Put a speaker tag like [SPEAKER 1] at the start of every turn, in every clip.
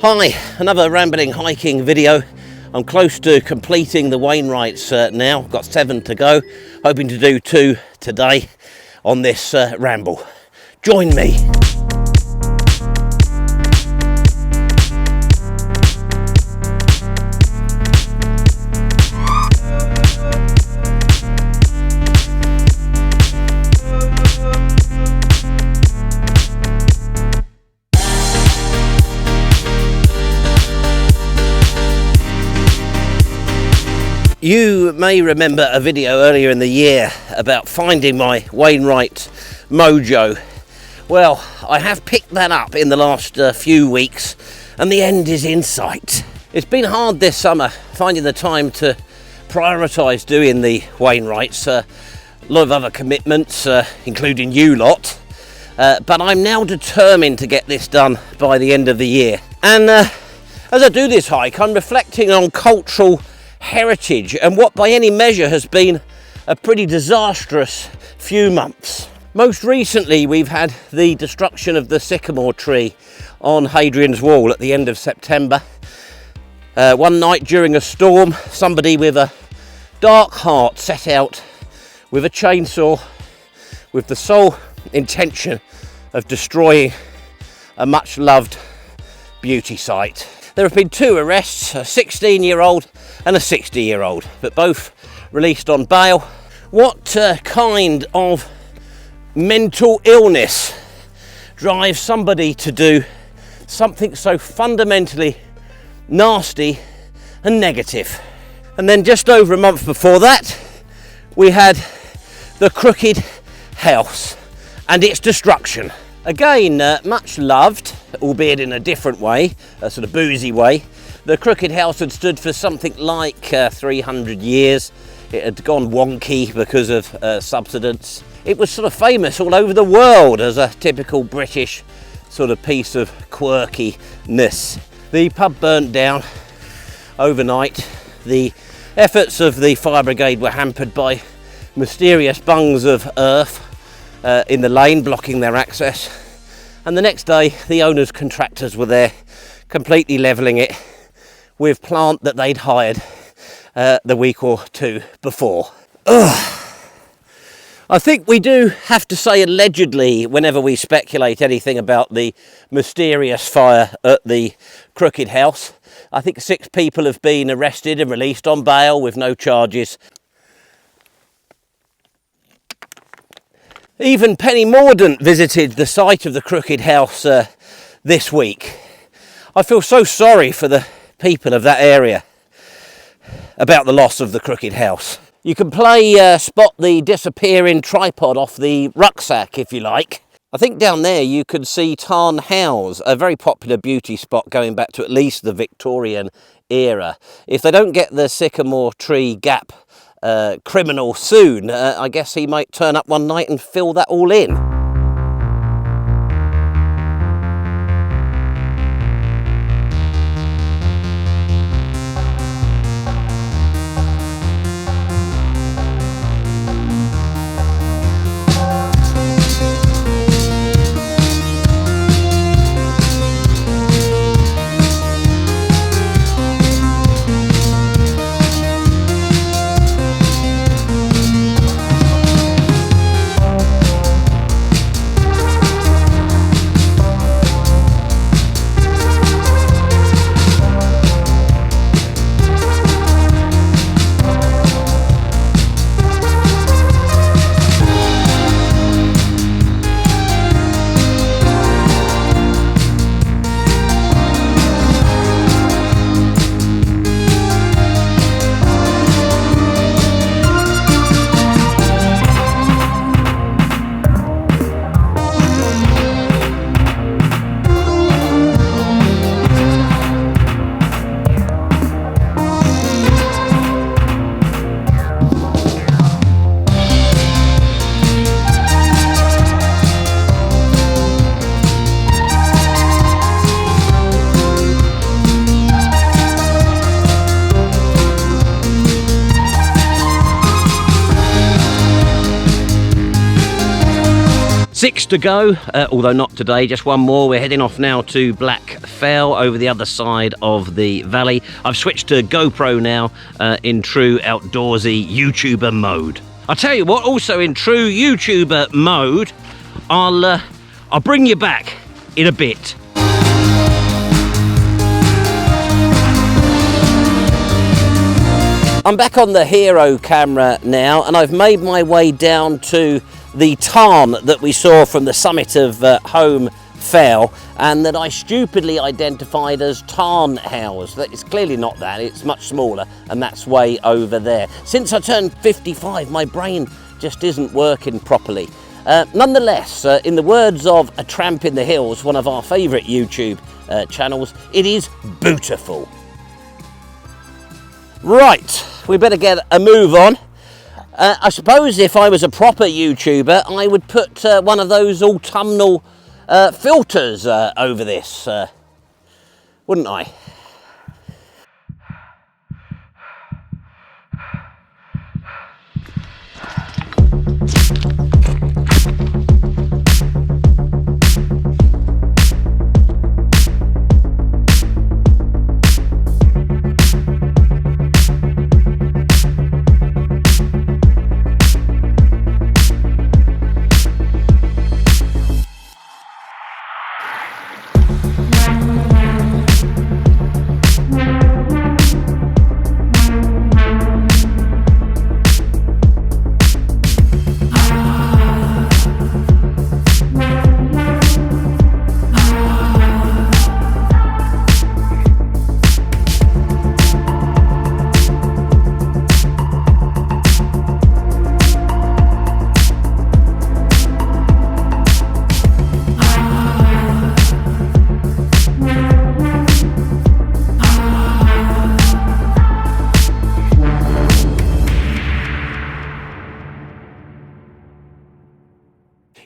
[SPEAKER 1] Hi, another rambling hiking video. I'm close to completing the Wainwrights now. I've got 7 to go, hoping to do 2 today on this ramble. Join me. You may remember a video earlier in the year about finding my Wainwright mojo. Well, I have picked that up in the last few weeks and the end is in sight. It's been hard this summer finding the time to prioritise doing the Wainwrights. A lot of other commitments, including you lot. But I'm now determined to get this done by the end of the year. And as I do this hike, I'm reflecting on cultural heritage and what by any measure has been a pretty disastrous few months. Most recently we've had the destruction of the sycamore tree on Hadrian's wall at the end of September. One night during a storm, somebody with a dark heart set out with a chainsaw with the sole intention of destroying a much loved beauty site. There have been 2 arrests, a 16-year-old and a 60-year-old, but both released on bail. What kind of mental illness drives somebody to do something so fundamentally nasty and negative? And then just over a month before that, we had the Crooked House and its destruction. Again, much loved, albeit in a different way, a sort of boozy way. The Crooked House had stood for something like 300 years. It had gone wonky because of subsidence. It was sort of famous all over the world as a typical British sort of piece of quirkiness. The pub burnt down overnight. The efforts of the fire brigade were hampered by mysterious bungs of earth in the lane blocking their access, and the next day the owner's contractors were there completely levelling it with plant that they'd hired the week or 2 before. Ugh. I think we do have to say allegedly whenever we speculate anything about the mysterious fire at the Crooked House. I think 6 people have been arrested and released on bail with no charges. Even Penny Mordaunt visited the site of the Crooked House this week. I feel so sorry for the people of that area about the loss of the Crooked House. You can play spot the disappearing tripod off the rucksack if you like. I think down there you could see Tarnhows, a very popular beauty spot going back to at least the Victorian era. If they don't get the Sycamore Tree Gap criminal soon, I guess he might turn up one night and fill that all in. 6 to go, although not today, just one more. We're heading off now to Blackfell over the other side of the valley. I've switched to GoPro now in true outdoorsy YouTuber mode. I'll tell you what, also in true YouTuber mode, I'll bring you back in a bit. I'm back on the hero camera now, and I've made my way down to the tarn that we saw from the summit of Holmefell, and that I stupidly identified as tarnhows. That it's clearly not that, it's much smaller, and that's way over there. Since I turned 55, my brain just isn't working properly. Nonetheless, in the words of A Tramp in the Hills, one of our favourite YouTube channels, it is beautiful. Right, we better get a move on. I suppose if I was a proper YouTuber, I would put one of those autumnal filters over this, wouldn't I?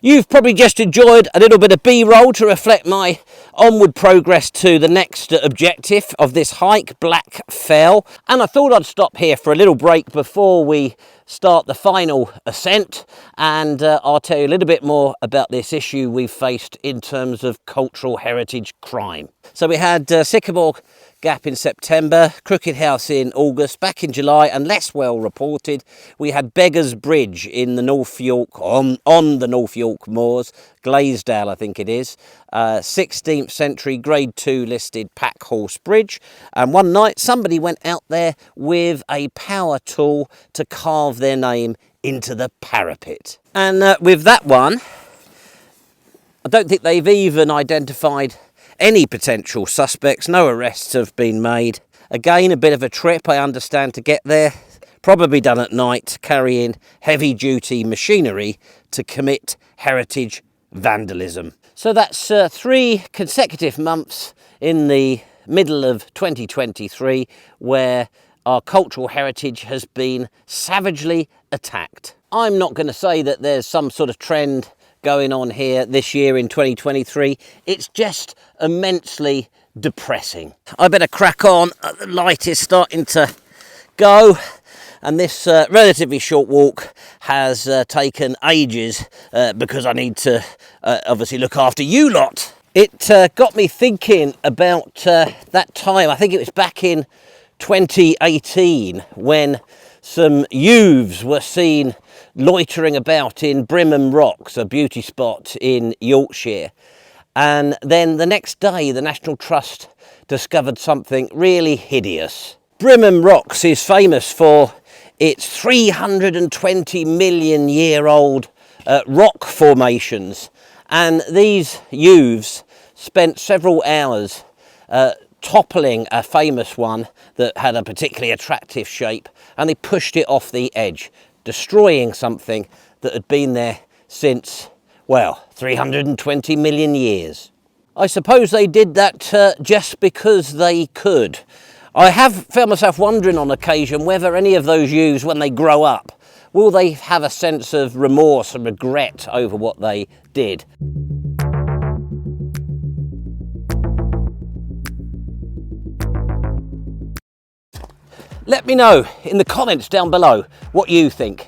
[SPEAKER 1] You've probably just enjoyed a little bit of B-roll to reflect my onward progress to the next objective of this hike, Blackfell. And I thought I'd stop here for a little break before we start the final ascent, and I'll tell you a little bit more about this issue we've faced in terms of cultural heritage crime. So we had Sycamore Gap in September, Crookedhouse in August, back in July, and less well reported, we had Beggar's Bridge in the North York, on the North York moors, Glaisdale I think it is, 16th century grade 2 listed pack horse bridge, and one night somebody went out there with a power tool to carve their name into the parapet. And with that one, I don't think they've even identified any potential suspects. No arrests have been made. Again, a bit of a trip, I understand, to get there. Probably done at night, carrying heavy-duty machinery to commit heritage vandalism. So that's 3 consecutive months in the middle of 2023 where our cultural heritage has been savagely attacked. I'm not going to say that there's some sort of trend going on here this year in 2023. It's just immensely depressing. I better crack on. The light is starting to go, and this relatively short walk has taken ages because I need to obviously look after you lot. It got me thinking about that time, I think it was back in 2018, when some youths were seen loitering about in Brimham Rocks, a beauty spot in Yorkshire. And then the next day, the National Trust discovered something really hideous. Brimham Rocks is famous for its 320 million year old rock formations. And these youths spent several hours toppling a famous one that had a particularly attractive shape, and they pushed it off the edge, destroying something that had been there since, well, 320 million years. I suppose they did that just because they could. I have found myself wondering on occasion whether any of those youths, when they grow up, will they have a sense of remorse and regret over what they did. Let me know in the comments down below what you think.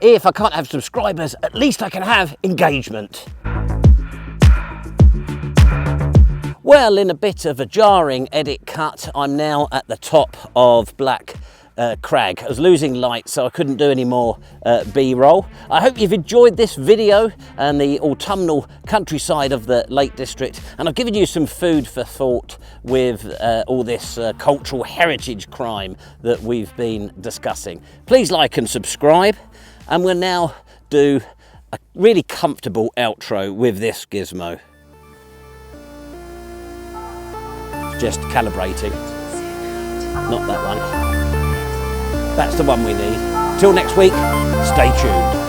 [SPEAKER 1] If I can't have subscribers, at least I can have engagement. Well, in a bit of a jarring edit cut, I'm now at the top of Blackcrag. I was losing light, so I couldn't do any more B-roll. I hope you've enjoyed this video and the autumnal countryside of the Lake District, and I've given you some food for thought with all this cultural heritage crime that we've been discussing. Please like and subscribe, and we'll now do a really comfortable outro with this gizmo. Just calibrating, not that one. That's the one we need. Till next week, stay tuned.